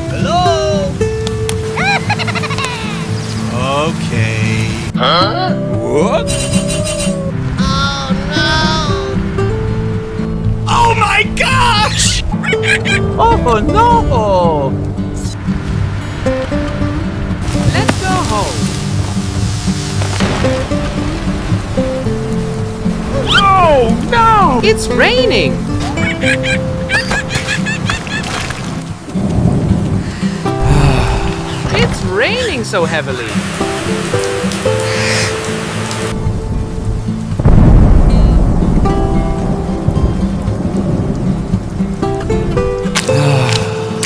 Hello? Okay. Huh? What? Oh no! Oh my gosh! Oh no! Let's go home. Oh no! It's raining! It's raining so heavily.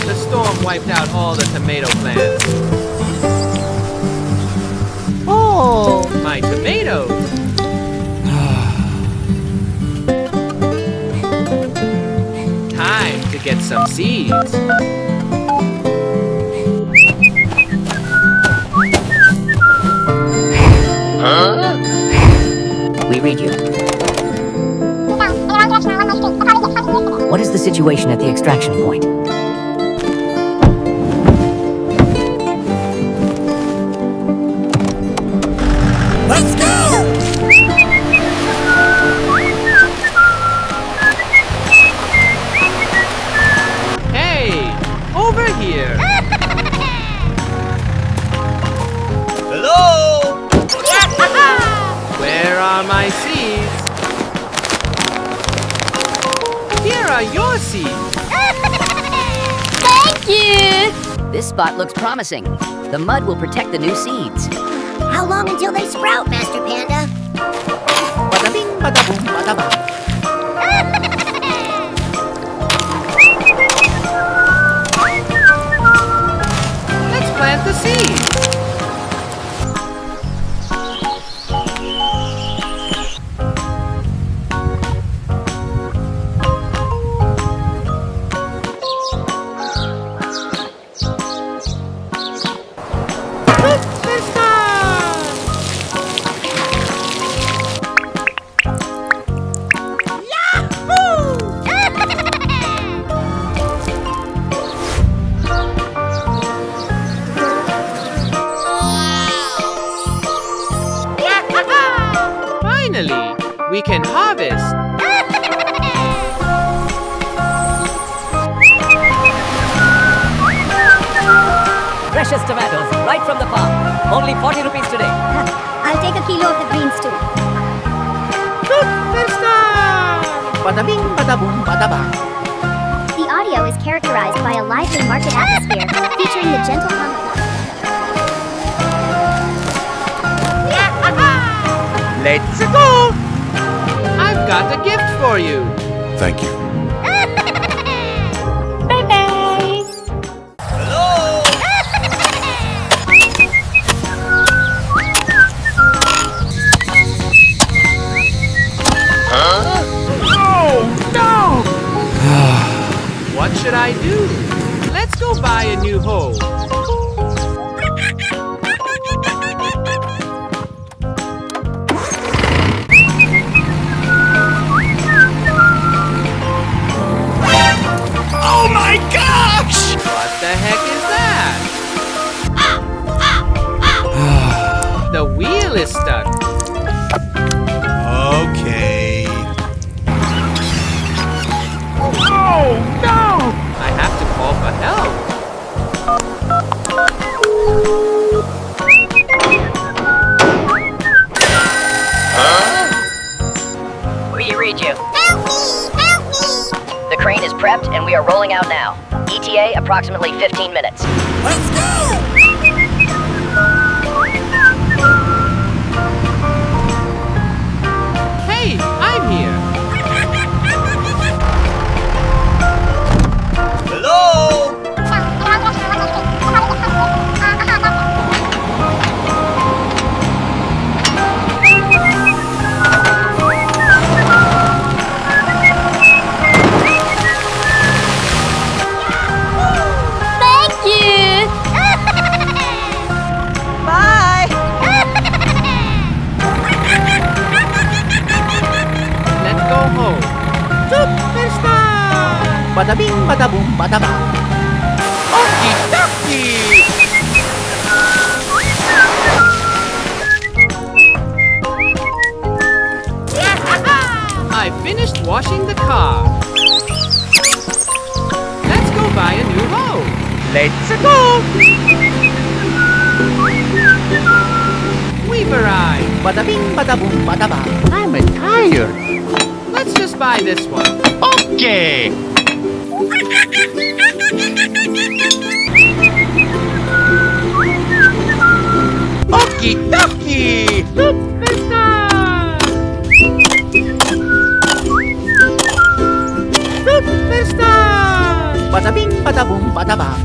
The storm wiped out all the tomato plants. Oh, my tomatoes! Time to get some seeds. Huh? We read you. What is the situation at the extraction point? Let's go! Hey, over here. Hello? Where are my seeds? Here are your seeds. Thank you! This spot looks promising. The mud will protect the new seeds. How long until they sprout, Master Panda? Bada bing, bada boom, bada bang. Let's plant the seeds. Finally, we can harvest. Freshest tomatoes, right from the farm. Only 40 rupees today. I'll take a kilo of the greens too. Bada bing, bada boom, bada bang. The audio is characterized by a lively market atmosphere, featuring the gentle hum of Let's go! I've got a gift for you. Thank you. Bye-bye! Hello? Huh? Oh no! What should I do? Let's go buy a new hoe. Oh my gosh! What the heck is that? The wheel is stuck. Okay. Oh no! I have to call for help. Huh? We read you. Help me! Help me! The crane is prepped and we are rolling out now. ETA approximately 15 minutes. Let's go! Hey, I'm here. Hello? Thank you! Bada bing, bada boom, bada bang. Okie dokie! I finished washing the car. Let's go buy a new hoe. Let's go! We've arrived. Bada bing, bada boom, bada bang. I'm tired. Let's just buy this one. Okay. Okie dokie. Superstar. Superstar. Bada bing, bada boom, bada bang.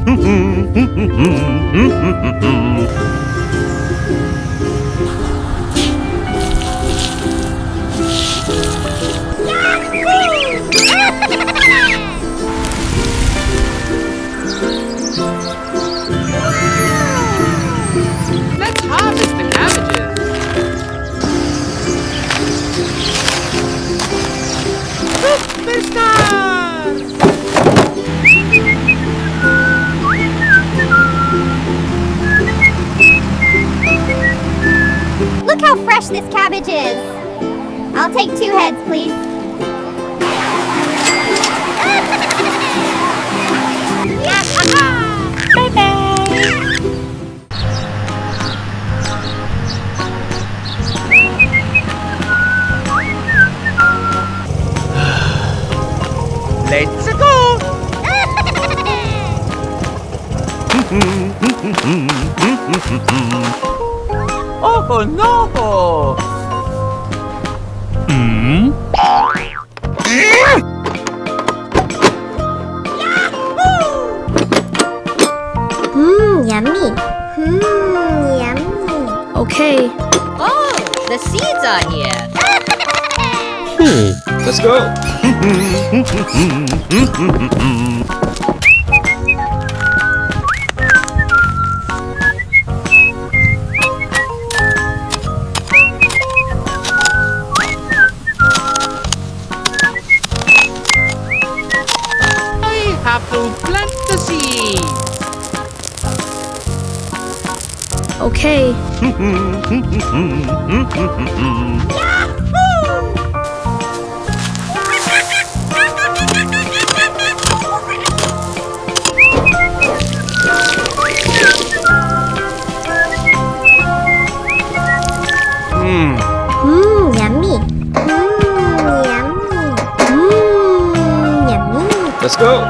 Let's harvest the cabbages. Superstar! Look how fresh this cabbage is. I'll take 2 heads, please. Let's go! Oh no! Yummy. Yummy. Okay. Oh, the seeds are here. Let's go. I have to plant the seeds. Okay. Yummy. Yummy. Yummy. Let's go.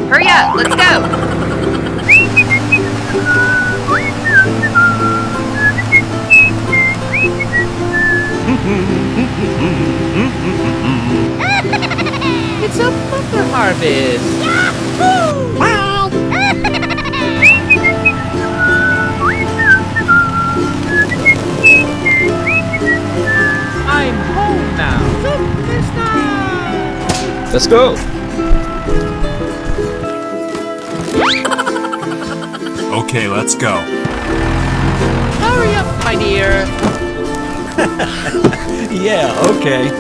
Hurry up, let's go. It's a bumper harvest. I'm home now. Superstar. Let's go. Okay, let's go. Hurry up, my dear. Yeah, okay.